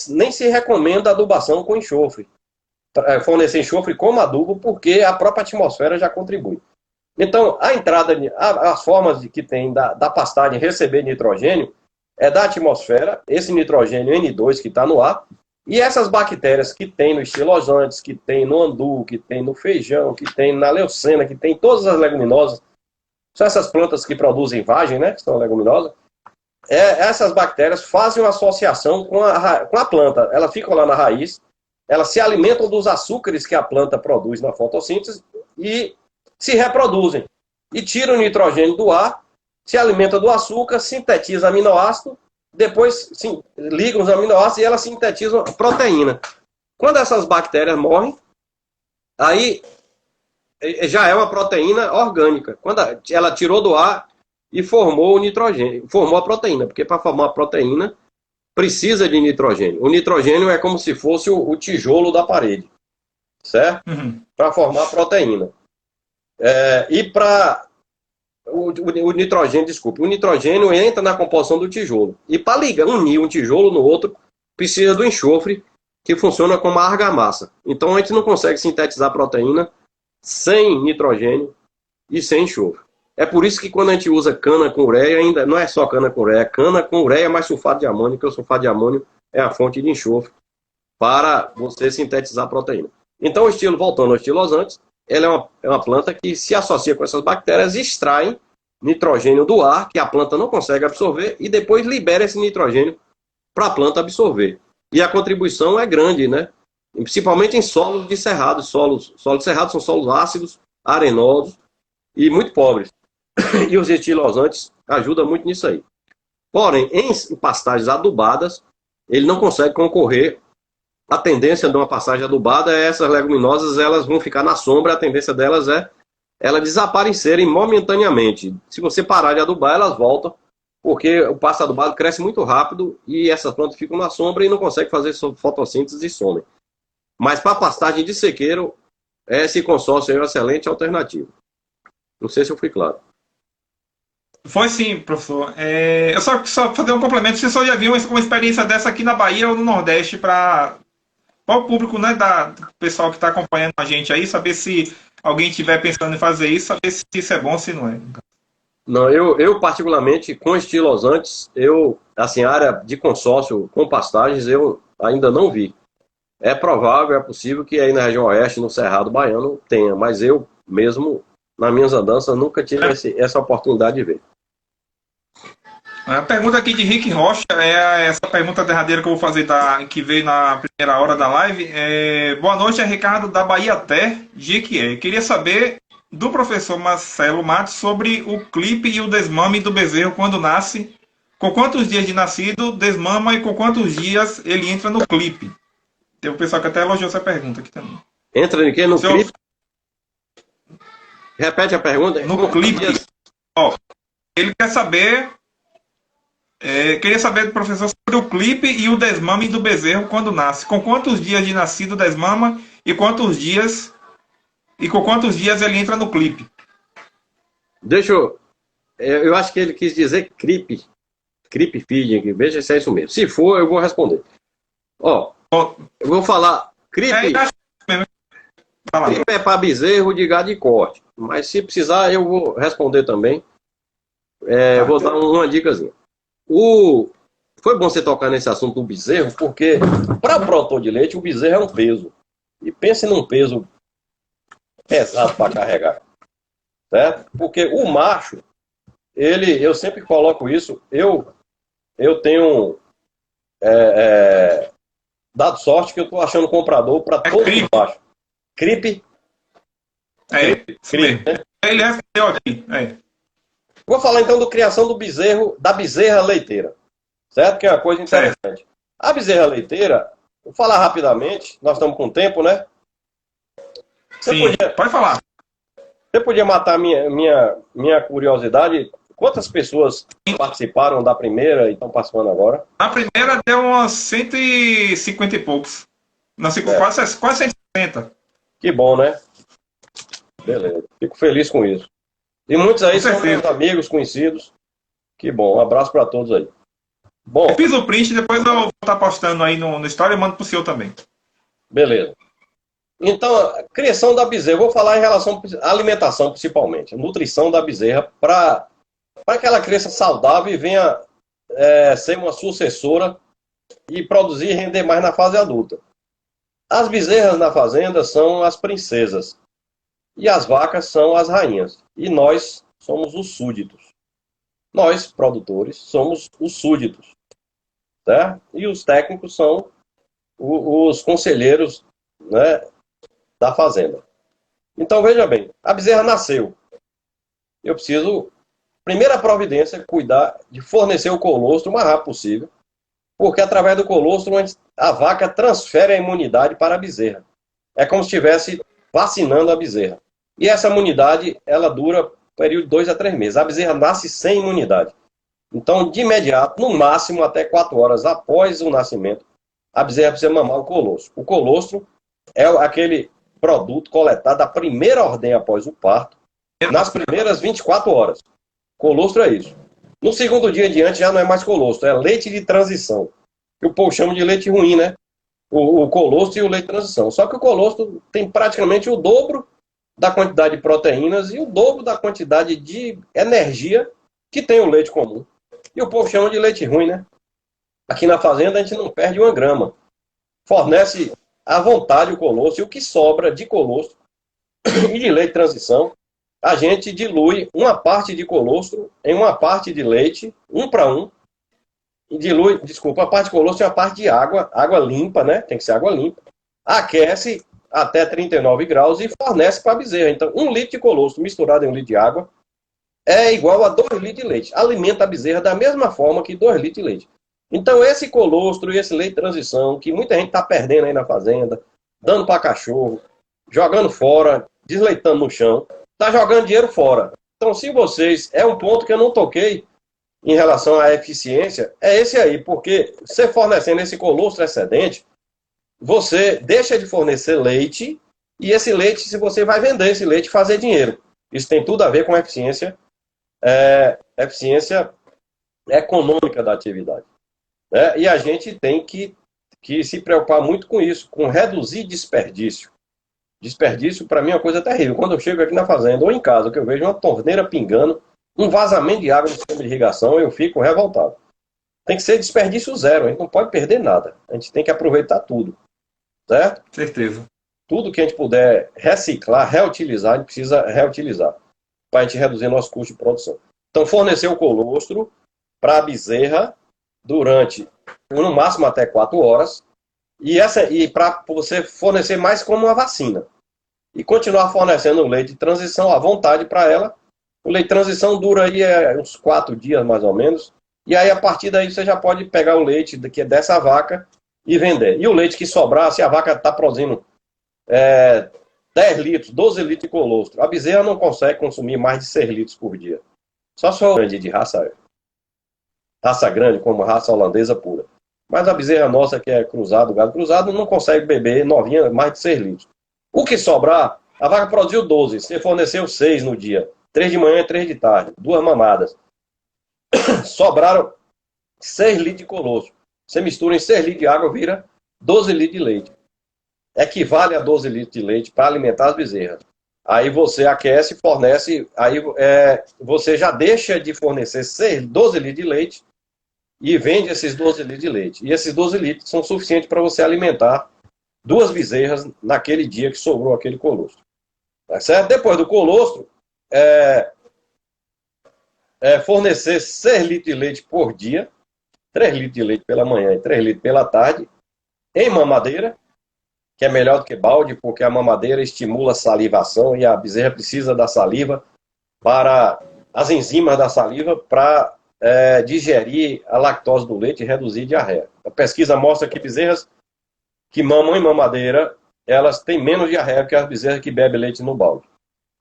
nem se recomenda adubação com enxofre. Fornecer enxofre como adubo, porque a própria atmosfera já contribui. Então, a entrada, as formas que tem da pastagem receber nitrogênio é da atmosfera, esse nitrogênio N2 que está no ar, e essas bactérias que tem no estilosantes, que tem no andu, que tem no feijão, que tem na leucena, que tem todas as leguminosas, são essas plantas que produzem vagem, né, que são leguminosas, essas bactérias fazem uma associação com a planta, elas ficam lá na raiz, elas se alimentam dos açúcares que a planta produz na fotossíntese e se reproduzem. E tiram o nitrogênio do ar, se alimenta do açúcar, sintetiza aminoácido, depois ligam os aminoácidos e elas sintetizam a proteína. Quando essas bactérias morrem, aí já é uma proteína orgânica. Quando ela tirou do ar e formou o nitrogênio, formou a proteína, porque para formar a proteína precisa de nitrogênio. O nitrogênio é como se fosse o tijolo da parede, certo? Para formar a proteína. E para o nitrogênio entra na composição do tijolo. E para unir um tijolo no outro, precisa do enxofre, que funciona como a argamassa. Então a gente não consegue sintetizar proteína sem nitrogênio e sem enxofre. É por isso que quando a gente usa cana com ureia, ainda não é só cana com ureia, é cana com ureia mais sulfato de amônio, que o sulfato de amônio é a fonte de enxofre para você sintetizar proteína. Então, voltando ao estilosantes, ela é uma planta que se associa com essas bactérias e extrai nitrogênio do ar, que a planta não consegue absorver, e depois libera esse nitrogênio para a planta absorver. E a contribuição é grande, né? Principalmente em solos de cerrado. Solos de cerrado são solos ácidos, arenosos e muito pobres. E os estilosantes ajudam muito nisso aí. Porém, em pastagens adubadas, ele não consegue concorrer. A tendência de uma pastagem adubada é essas leguminosas, elas vão ficar na sombra, a tendência delas é elas desaparecerem momentaneamente. Se você parar de adubar, elas voltam, porque o pasto adubado cresce muito rápido e essas plantas ficam na sombra e não conseguem fazer fotossíntese e somem. Mas para pastagem de sequeiro, esse consórcio é uma excelente alternativa. Não sei se eu fui claro. Foi sim, professor. Eu só fazer um complemento. Se o senhor já viu uma experiência dessa aqui na Bahia ou no Nordeste para o público, né, do pessoal que está acompanhando a gente aí, saber se alguém estiver pensando em fazer isso, saber se isso é bom ou se não é. Não, eu particularmente, com estilosantes, assim, área de consórcio com pastagens, eu ainda não vi. É provável, é possível que aí na região oeste, no Cerrado Baiano, tenha, mas eu mesmo, nas minhas andanças, nunca tive essa oportunidade de ver. A pergunta aqui de Rick Rocha é essa pergunta derradeira que eu vou fazer, que veio na primeira hora da live. Boa noite, é Ricardo da Bahia Até, Jequié. Queria saber do professor Marcelo Matos sobre o clipe e o desmame do bezerro quando nasce. Com quantos dias de nascido desmama e com quantos dias ele entra no clipe? Tem um pessoal que até elogiou essa pergunta aqui também. Entra em quê? No clipe? Repete a pergunta. No clipe. Ó, ele quer saber... queria saber do professor sobre o clipe e o desmame do bezerro quando nasce. Com quantos dias de nascido desmama e com quantos dias ele entra no clipe? Eu acho que ele quis dizer creep feeding, veja se é isso mesmo. Se for, eu vou responder. Eu vou falar creep é para bezerro de gado de corte, mas se precisar eu vou responder também. Vou dar uma dicasinha. Foi bom você tocar nesse assunto do bezerro, porque para o produtor de leite, o bezerro é um peso. E pense num peso pesado para carregar. Certo? Porque o macho, eu sempre coloco isso, eu tenho dado sorte que eu estou achando comprador para todos os machos. Cripe? Cripe, né? Ele respondeu aqui. Vou falar então da criação do bezerro, da bezerra leiteira, certo? Que é uma coisa interessante. Certo. A bezerra leiteira, vou falar rapidamente, nós estamos com tempo, né? Pode falar. Você podia matar minha curiosidade? Quantas pessoas participaram da primeira e estão participando agora? A primeira deu umas 150 e poucos. Quase 160. Que bom, né? Beleza. Fico feliz com isso. E muitos aí são meus amigos, conhecidos. Que bom. Um abraço para todos aí. Bom. Eu fiz o print, depois eu vou estar postando aí no Story e mando pro seu também. Beleza. Então, a criação da bezerra. Vou falar em relação à alimentação, principalmente. A nutrição da bezerra para que ela cresça saudável e venha ser uma sucessora e produzir e render mais na fase adulta. As bezerras na fazenda são as princesas. E as vacas são as rainhas. E nós somos os súditos. Nós, produtores, somos os súditos. Certo? E os técnicos são os conselheiros, né, da fazenda. Então, veja bem. A bezerra nasceu. Eu preciso, primeira providência, cuidar de fornecer o colostro o mais rápido possível. Porque através do colostro, a vaca transfere a imunidade para a bezerra. É como se estivesse vacinando a bezerra. E essa imunidade, ela dura um período de 2 a 3 meses. A bezerra nasce sem imunidade. Então, de imediato, no máximo até 4 horas após o nascimento, a bezerra precisa mamar o colostro. O colostro é aquele produto coletado da primeira ordem após o parto, nas primeiras 24 horas. Colostro é isso. No segundo dia em diante já não é mais colostro, é leite de transição. Que o povo chama de leite ruim, né? o colostro e o leite de transição. Só que o colostro tem praticamente o dobro da quantidade de proteínas e o dobro da quantidade de energia que tem o leite comum. E o povo chama de leite ruim, né? Aqui na fazenda a gente não perde uma grama. Fornece à vontade o colostro, e o que sobra de colostro e de leite de transição, a gente dilui uma parte de colostro em uma parte de leite, 1:1, e dilui, desculpa, a parte de colostro em uma parte de água, água limpa, né? Tem que ser água limpa. Aquece até 39 graus e fornece para a bezerra. Então, 1 litro de colostro misturado em 1 litro de água é igual a 2 litros de leite. Alimenta a bezerra da mesma forma que 2 litros de leite. Então, esse colostro e esse leite de transição, que muita gente está perdendo aí na fazenda, dando para cachorro, jogando fora, desleitando no chão, está jogando dinheiro fora. Então, se vocês... É um ponto que eu não toquei em relação à eficiência, é esse aí, porque você fornecendo esse colostro excedente, você deixa de fornecer leite, e esse leite, se você vai vender esse leite, fazer dinheiro. Isso tem tudo a ver com eficiência econômica da atividade. Né? E a gente tem que se preocupar muito com isso, com reduzir desperdício. Desperdício, para mim, é uma coisa terrível. Quando eu chego aqui na fazenda ou em casa, que eu vejo uma torneira pingando, um vazamento de água no sistema de irrigação, eu fico revoltado. Tem que ser desperdício zero, a gente não pode perder nada. A gente tem que aproveitar tudo. Certo? Certeza. Tudo que a gente puder reciclar, reutilizar, a gente precisa reutilizar, para a gente reduzir nosso custo de produção. Então, fornecer o colostro para a bezerra durante, no máximo, até 4 horas, e para você fornecer mais como uma vacina. E continuar fornecendo o leite de transição à vontade para ela. O leite de transição dura aí uns 4 dias, mais ou menos. E aí, a partir daí, você já pode pegar o leite dessa vaca e vender. E o leite que sobrar, se a vaca está produzindo 10 litros, 12 litros de colostro, a bezerra não consegue consumir mais de 6 litros por dia. Só se for grande, de raça grande, como raça holandesa pura. Mas a bezerra nossa, que é cruzado, gado cruzado, não consegue beber novinha mais de 6 litros. O que sobrar, a vaca produziu 12, você forneceu 6 no dia. 3 de manhã e 3 de tarde, 2 mamadas. Sobraram 6 litros de colostro. Você mistura em 6 litros de água, vira 12 litros de leite. Equivale a 12 litros de leite para alimentar as bezerras. Aí você aquece, fornece, aí você já deixa de fornecer 12 litros de leite e vende esses 12 litros de leite. E esses 12 litros são suficientes para você alimentar 2 bezerras naquele dia que sobrou aquele colostro. Tá certo? Depois do colostro, fornecer 6 litros de leite por dia, 3 litros de leite pela manhã e 3 litros pela tarde, em mamadeira, que é melhor do que balde, porque a mamadeira estimula a salivação e a bezerra precisa da saliva para as enzimas da saliva para digerir a lactose do leite e reduzir diarreia. A pesquisa mostra que bezerras que mamam em mamadeira, elas têm menos diarreia que as bezerras que bebem leite no balde.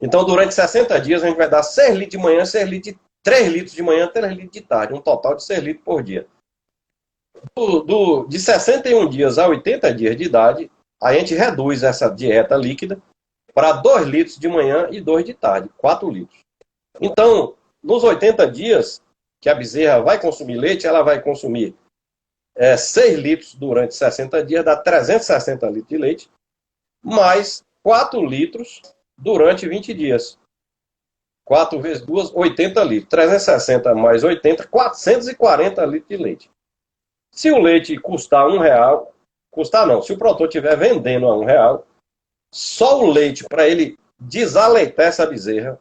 Então, durante 60 dias, a gente vai dar 6 litros de manhã, 3 litros de manhã, 3 litros de tarde, um total de 6 litros por dia. De 61 dias a 80 dias de idade, a gente reduz essa dieta líquida para 2 litros de manhã e 2 de tarde, 4 litros. Então, nos 80 dias que a bezerra vai consumir leite, ela vai consumir 6 litros durante 60 dias, dá 360 litros de leite, mais 4 litros durante 20 dias. 4 vezes 2, 80 litros. 360 mais 80, 440 litros de leite. Se o leite custar R$1, se o produtor estiver vendendo a R$1, só o leite, para ele desaleitar essa bezerra,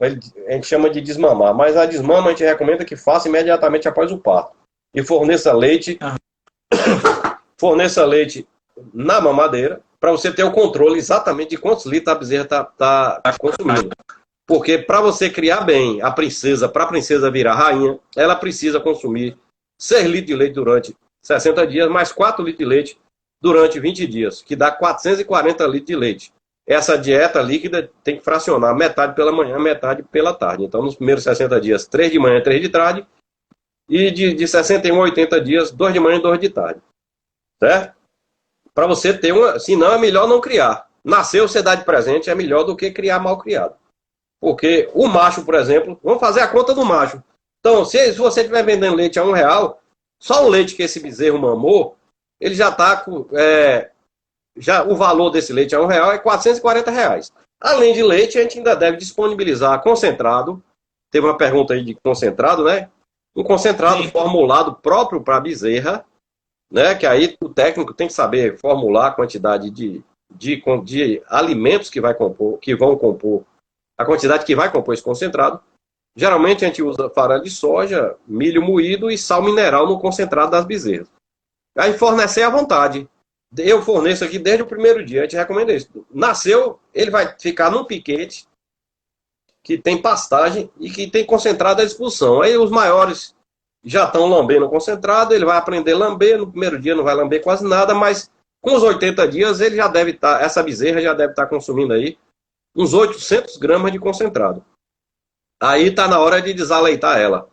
a gente chama de desmamar, mas a desmama a gente recomenda que faça imediatamente após o parto. E forneça leite na mamadeira, para você ter o controle exatamente de quantos litros a bezerra está consumindo. Porque para você criar bem para a princesa virar rainha, ela precisa consumir 6 litros de leite durante 60 dias, mais 4 litros de leite durante 20 dias, que dá 440 litros de leite. Essa dieta líquida tem que fracionar metade pela manhã, metade pela tarde. Então, nos primeiros 60 dias, 3 de manhã, 3 de tarde, e de 61 a 80 dias, 2 de manhã e 2 de tarde. Certo? Para você ter senão é melhor não criar. Nasceu, você dá de presente, é melhor do que criar mal criado. Porque o macho, por exemplo, vamos fazer a conta do macho. Então, se você estiver vendendo leite a R$1, só o leite que esse bezerro mamou, ele já está com... já o valor desse leite a R$1 é R$440. Além de leite, a gente ainda deve disponibilizar concentrado. Teve uma pergunta aí de concentrado, né? Um concentrado formulado próprio para bezerra, né? Que aí o técnico tem que saber formular a quantidade de alimentos que vão compor, a quantidade que vai compor esse concentrado. Geralmente a gente usa farelo de soja, milho moído e sal mineral no concentrado das bezerras. Aí fornecer à vontade. Eu forneço aqui desde o primeiro dia, a gente recomenda isso. Nasceu, ele vai ficar num piquete que tem pastagem e que tem concentrado à disposição. Aí os maiores já estão lambendo o concentrado, ele vai aprender a lamber, no primeiro dia não vai lamber quase nada, mas com os 80 dias ele já deve estar, essa bezerra já deve estar consumindo aí uns 800 gramas de concentrado. Aí está na hora de desaleitar ela.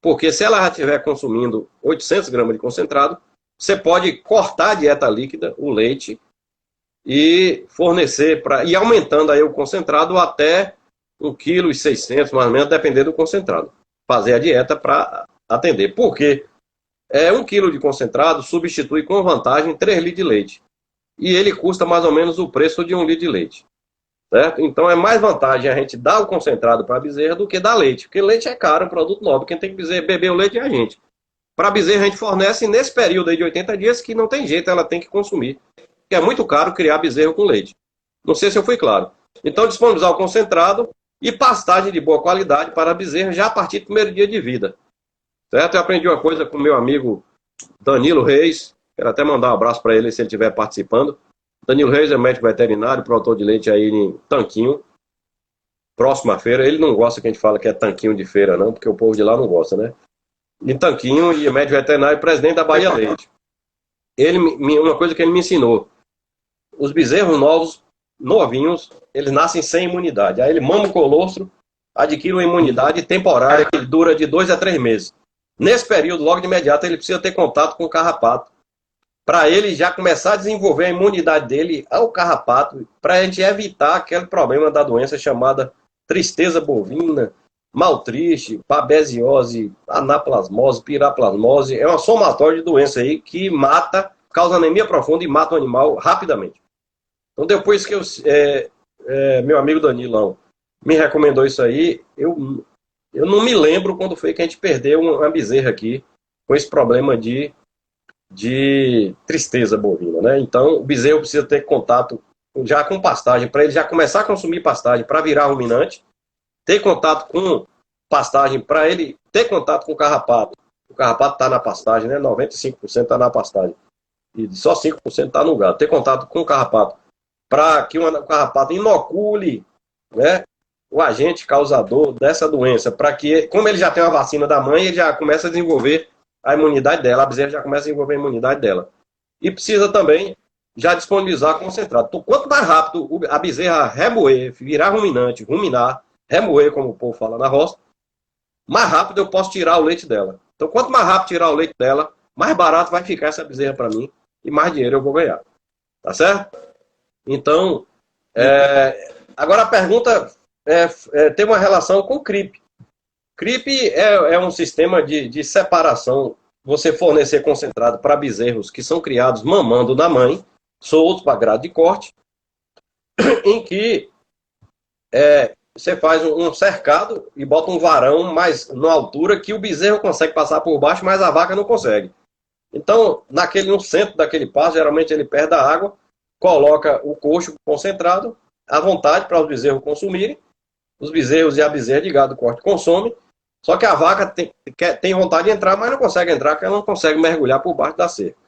Porque se ela já estiver consumindo 800 gramas de concentrado, você pode cortar a dieta líquida, o leite, e fornecer, e aumentando aí o concentrado até 1,6 kg, mais ou menos, dependendo do concentrado. Fazer a dieta para atender. Porque 1 kg de concentrado substitui com vantagem 3 litros de leite. E ele custa mais ou menos o preço de 1 litro de leite. Certo? Então é mais vantagem a gente dar o concentrado para a bezerra do que dar leite. Porque leite é caro, é um produto nobre. Quem tem que beber o leite é a gente. Para a bezerra a gente fornece nesse período aí de 80 dias que não tem jeito, ela tem que consumir. Porque é muito caro criar bezerro com leite. Não sei se eu fui claro. Então disponibilizar o concentrado e pastagem de boa qualidade para a bezerra já a partir do primeiro dia de vida. Certo? Eu aprendi uma coisa com meu amigo Danilo Reis. Quero até mandar um abraço para ele se ele estiver participando. Danilo Reis é médico veterinário, produtor de leite aí em Tanquinho. Próxima feira. Ele não gosta que a gente fala que é Tanquinho de feira, não, porque o povo de lá não gosta, né? Em Tanquinho, e médico veterinário e presidente da Bahia Leite. Uma coisa que ele me ensinou: os bezerros novos, novinhos, eles nascem sem imunidade. Aí ele mama o colostro, adquire uma imunidade temporária que dura de 2 a 3 meses. Nesse período, logo de imediato, ele precisa ter contato com o carrapato, para ele já começar a desenvolver a imunidade dele ao carrapato, para a gente evitar aquele problema da doença chamada tristeza bovina, maltriste, babesiose, anaplasmose, piraplasmose. É uma somatória de doença aí que mata, causa anemia profunda e mata o animal rapidamente. Então depois que meu amigo Danilão me recomendou isso aí, eu não me lembro quando foi que a gente perdeu uma bezerra aqui com esse problema de tristeza bovina, né? Então o bezerro precisa ter contato já com pastagem, para ele já começar a consumir pastagem para virar ruminante, ter contato com pastagem para ele ter contato com o carrapato. O carrapato está na pastagem, né? 95% está na pastagem. E só 5% está no gado. Ter contato com o carrapato para que o carrapato inocule, né, o agente causador dessa doença. Para que, como ele já tem a vacina da mãe, ele já começa a desenvolver a imunidade dela. A bezerra já começa a desenvolver a imunidade dela. E precisa também já disponibilizar concentrado. Então, quanto mais rápido a bezerra remoer, virar ruminante, ruminar, remoer, como o povo fala na roça, mais rápido eu posso tirar o leite dela. Então, quanto mais rápido tirar o leite dela, mais barato vai ficar essa bezerra para mim e mais dinheiro eu vou ganhar. Tá certo? Então, agora a pergunta tem uma relação com o CRIP. CRIP é um sistema de separação. Você fornecer concentrado para bezerros que são criados mamando na mãe, soltos para grade de corte, em que você faz um cercado e bota um varão mais na altura que o bezerro consegue passar por baixo, mas a vaca não consegue. Então, no centro daquele pasto, geralmente ele perde a água, coloca o coxo concentrado à vontade para os bezerros consumirem. Os bezerros e a bezerra de gado corte consomem. Só que a vaca tem vontade de entrar, mas não consegue entrar, porque ela não consegue mergulhar por baixo da cerca.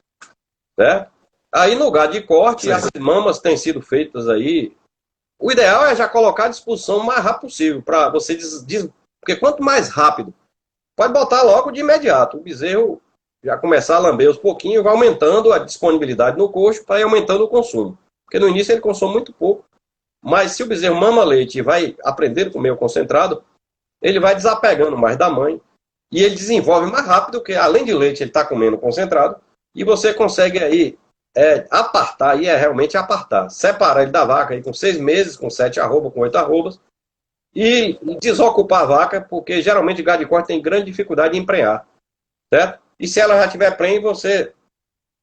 Certo? Aí no gado de corte, as mamas têm sido feitas aí. O ideal é já colocar à disposição o mais rápido possível, para você porque quanto mais rápido, pode botar logo de imediato. O bezerro já começar a lamber aos pouquinhos, vai aumentando a disponibilidade no coxo para ir aumentando o consumo. Porque no início ele consome muito pouco, mas se o bezerro mama leite e vai aprender a comer o concentrado, ele vai desapegando mais da mãe e ele desenvolve mais rápido, porque além de leite ele está comendo concentrado, e você consegue aí apartar, e realmente apartar, separar ele da vaca aí com 6 meses, com 7 arrobas, com 8 arrobas, e desocupar a vaca, porque geralmente o gado de corte tem grande dificuldade de emprenhar, certo? E se ela já tiver prenhe, você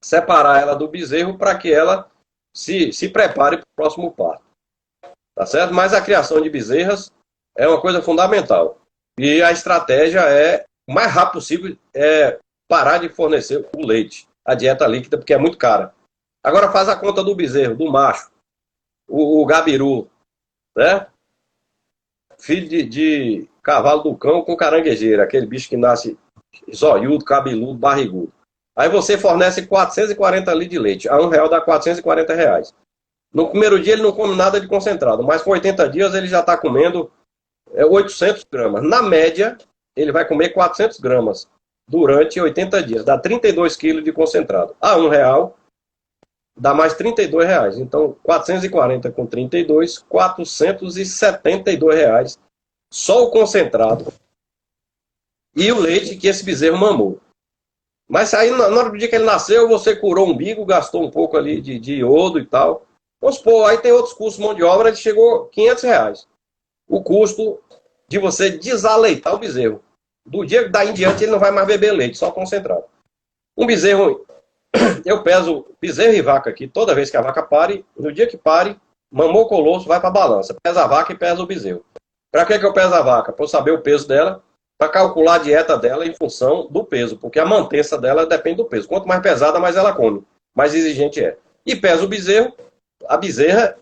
separar ela do bezerro para que ela se prepare para o próximo parto. Tá certo? Mas a criação de bezerras é uma coisa fundamental. E a estratégia é, o mais rápido possível, parar de fornecer o leite, a dieta líquida, porque é muito cara. Agora faz a conta do bezerro, do macho, o gabiru, né? Filho de cavalo do cão com caranguejeira, aquele bicho que nasce zoiudo, cabeludo, barrigudo. Aí você fornece 440 litros de leite. A R$1 dá R$440. No primeiro dia ele não come nada de concentrado, mas com 80 dias ele já está comendo 800 gramas. Na média, ele vai comer 400 gramas durante 80 dias. Dá 32 quilos de concentrado. A R$1 dá mais R$32. Então, 440 com 32, R$472. Só o concentrado e o leite que esse bezerro mamou. Mas aí, na hora do dia que ele nasceu, você curou o umbigo, gastou um pouco ali de iodo e tal. Vamos supor, aí tem outros custos de mão de obra, ele chegou R$500. O custo de você desaleitar o bezerro. Do dia daí em diante ele não vai mais beber leite, só concentrado. Um bezerro, eu peso bezerro e vaca aqui, toda vez que a vaca pare, no dia que pare, mamou o colosso, vai para a balança. Pesa a vaca e pesa o bezerro. Para que eu peso a vaca? Para eu saber o peso dela, para calcular a dieta dela em função do peso, porque a mantença dela depende do peso. Quanto mais pesada, mais ela come, mais exigente é. E pesa o bezerro, a bezerra,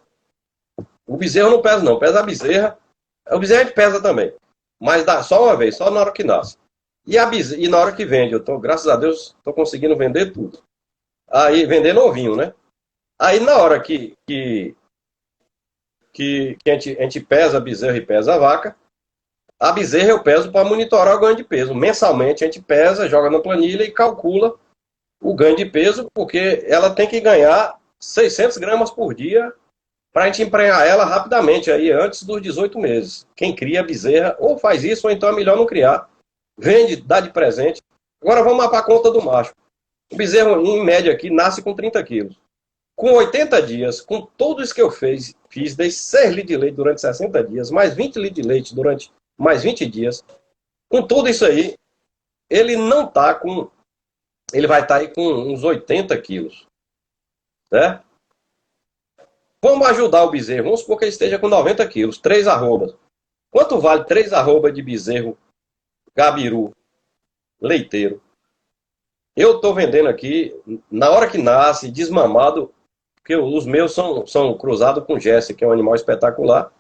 o bezerro não pesa não, pesa a bezerra, o bezerro a gente pesa também, mas dá só uma vez, só na hora que nasce. E na hora que vende, graças a Deus, estou conseguindo vender tudo. Aí, vender novinho, né? Aí na hora que a gente pesa a bezerra e pesa a vaca, a bezerra eu peso para monitorar o ganho de peso. Mensalmente a gente pesa, joga na planilha e calcula o ganho de peso, porque ela tem que ganhar 600 gramas por dia para a gente emprenhar ela rapidamente, aí antes dos 18 meses. Quem cria a bezerra ou faz isso, ou então é melhor não criar. Vende, dá de presente. Agora vamos lá para a conta do macho. O bezerro, em média aqui, nasce com 30 quilos. Com 80 dias, com tudo isso que eu fiz, dei 6 litros de leite durante 60 dias, mais 20 litros de leite durante mais 20 dias. Com tudo isso aí, ele não tá com... Ele vai estar aí com uns 80 quilos. Né? Vamos ajudar o bezerro. Vamos supor que ele esteja com 90 quilos. 3 arrobas. Quanto vale 3 arrobas de bezerro gabiru leiteiro? Eu estou vendendo aqui, na hora que nasce, desmamado, porque os meus são cruzados com Jesse, que é um animal espetacular.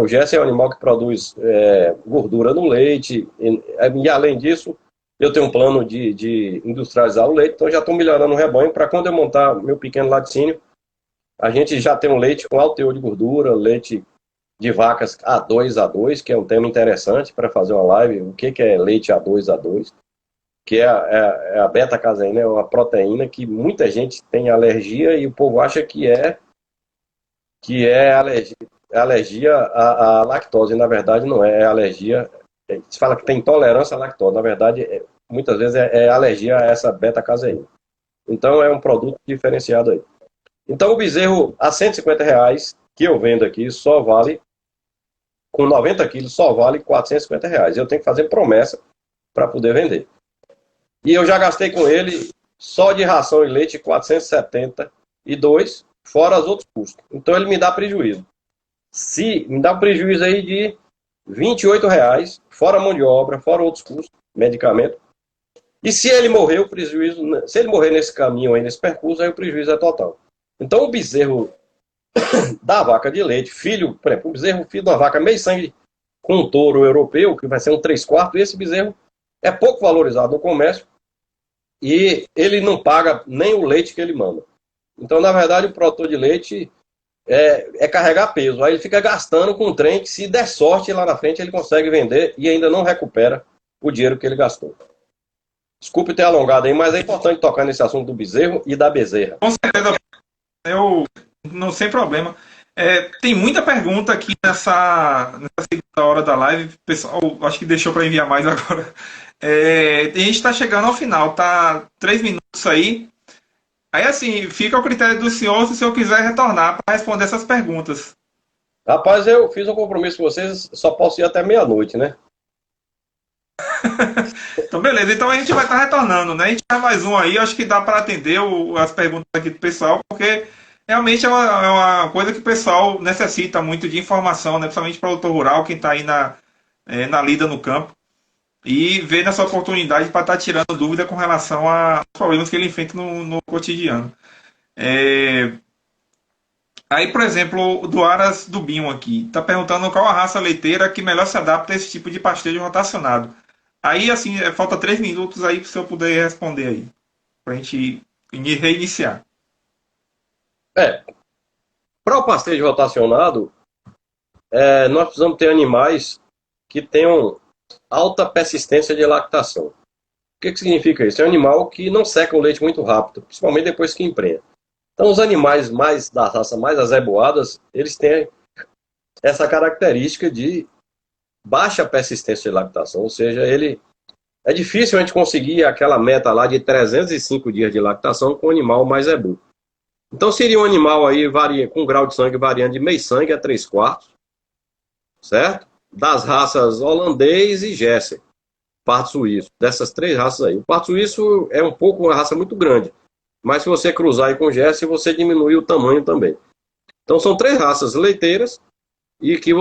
O Jesse é um animal que produz gordura no leite. E além disso, eu tenho um plano de industrializar o leite, então já estou melhorando o rebanho para quando eu montar meu pequeno laticínio, a gente já tem um leite com alto teor de gordura, leite de vacas A2, que é um tema interessante para fazer uma live. O que é leite A2, que é a beta-caseína, é uma proteína que muita gente tem alergia e o povo acha que é alergia à lactose. Na verdade, não é alergia. Se fala que tem intolerância à lactose. Na verdade, muitas vezes é alergia a essa beta-caseína. Então, é um produto diferenciado aí. Então, o bezerro a R$150 que eu vendo aqui só vale, com 90 quilos, só vale R$450. Eu tenho que fazer promessa para poder vender. E eu já gastei com ele, só de ração e leite, 472, fora os outros custos. Então, ele me dá prejuízo. Me dá um prejuízo aí de R$28, fora mão de obra, fora outros custos, medicamento. E se ele morrer, se ele morrer nesse caminho aí, nesse percurso, aí o prejuízo é total. Então o bezerro da vaca de leite, por exemplo, o bezerro filho de uma vaca meio sangue com um touro europeu, que vai ser um 3/4, esse bezerro é pouco valorizado no comércio e ele não paga nem o leite que ele manda. Então, na verdade, o produtor de leite é carregar peso. Aí ele fica gastando com um trem que, se der sorte, lá na frente ele consegue vender e ainda não recupera o dinheiro que ele gastou. Desculpe ter alongado aí, mas é importante tocar nesse assunto do bezerro e da bezerra. Com certeza, eu não sem problema. Tem muita pergunta aqui nessa segunda hora da live. O pessoal, acho que deixou para enviar mais agora. A gente está chegando ao final, tá 3 minutos aí. Aí assim, fica ao critério do senhor se o senhor quiser retornar para responder essas perguntas. Rapaz, eu fiz um compromisso com vocês, só posso ir até meia-noite, né? Então, beleza. Então a gente vai estar retornando, né? A gente faz mais um aí. Acho que dá para atender as perguntas aqui do pessoal, porque realmente é uma coisa que o pessoal necessita muito de informação, né? Principalmente para o produtor rural, quem está aí na lida no campo. E ver nessa oportunidade para estar tirando dúvida com relação aos problemas que ele enfrenta no cotidiano. É, Aí, por exemplo, o do Aras do Binho aqui, está perguntando qual a raça leiteira que melhor se adapta a esse tipo de pastejo rotacionado. Aí, assim, falta 3 minutos aí para o senhor poder responder aí, para a gente reiniciar. É, para o pastejo rotacionado, nós precisamos ter animais que tenham alta persistência de lactação. O que significa isso? É um animal que não seca o leite muito rápido, principalmente depois que emprenha. Então, os animais mais da raça mais azeboadas, eles têm essa característica de baixa persistência de lactação, ou seja, é difícil a gente conseguir aquela meta lá de 305 dias de lactação com o animal mais zebu. Então, seria um animal aí com grau de sangue variando de meio sangue a 3/4, certo? Das raças holandês e Jersey, parto suíço, dessas 3 raças aí. O parto suíço é uma raça muito grande, mas se você cruzar aí com Jersey, você diminui o tamanho também. Então, são 3 raças leiteiras e que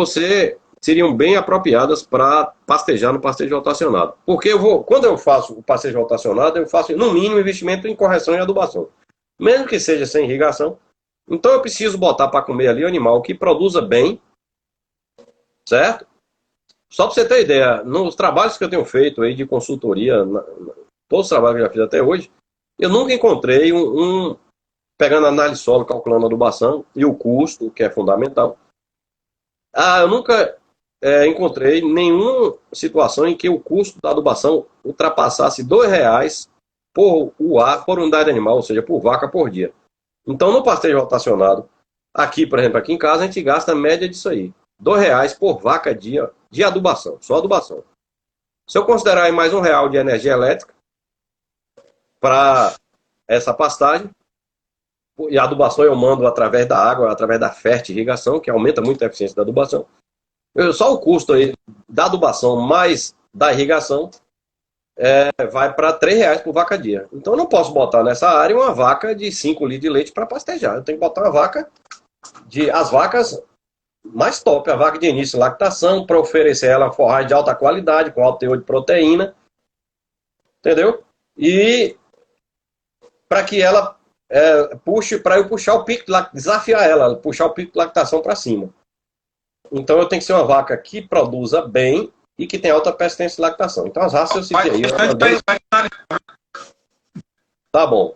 seriam bem apropriadas para pastejar no pastejo rotacionado. Porque quando eu faço o pastejo rotacionado, eu faço, no mínimo, investimento em correção e adubação. Mesmo que seja sem irrigação. Então, eu preciso botar para comer ali um animal que produza bem, certo? Só para você ter ideia, nos trabalhos que eu tenho feito aí de consultoria, todos os trabalhos que eu já fiz até hoje, eu nunca encontrei pegando a análise solo, calculando a adubação e o custo, que é fundamental. Eu nunca encontrei nenhuma situação em que o custo da adubação ultrapassasse R$ 2 por unidade animal, ou seja, por vaca por dia. Então, no pastejo rotacionado, aqui, por exemplo, aqui em casa, a gente gasta a média disso aí. R$ 2 por vaca dia de adubação, só adubação. Se eu considerar aí mais R$ 1 de energia elétrica para essa pastagem, e a adubação eu mando através da água, através da fertirrigação, que aumenta muito a eficiência da adubação. Só o custo aí da adubação mais da irrigação vai para R$ 3 por vaca dia. Então eu não posso botar nessa área uma vaca de 5 litros de leite para pastejar. Eu tenho que botar uma vaca as vacas mais top, a vaca de início de lactação, para oferecer ela forragem de alta qualidade, com alto teor de proteína, entendeu? E para que ela para eu puxar o pico, desafiar ela, puxar o pico de lactação para cima. Então eu tenho que ser uma vaca que produza bem e que tem alta persistência de lactação. Então as raças eu citei aí. Tá bom.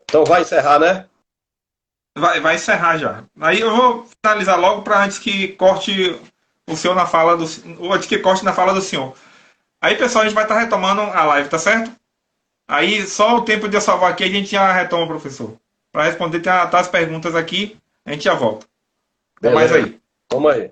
Então vai encerrar, né? Vai encerrar já. Aí eu vou finalizar logo para antes que corte o senhor na fala do. Ou antes que corte na fala do senhor. Aí, pessoal, a gente vai estar retomando a live, tá certo? Aí, só o tempo de eu salvar aqui, a gente já retoma, professor. Para responder, tá as perguntas aqui, a gente já volta. Até mais aí. Toma aí.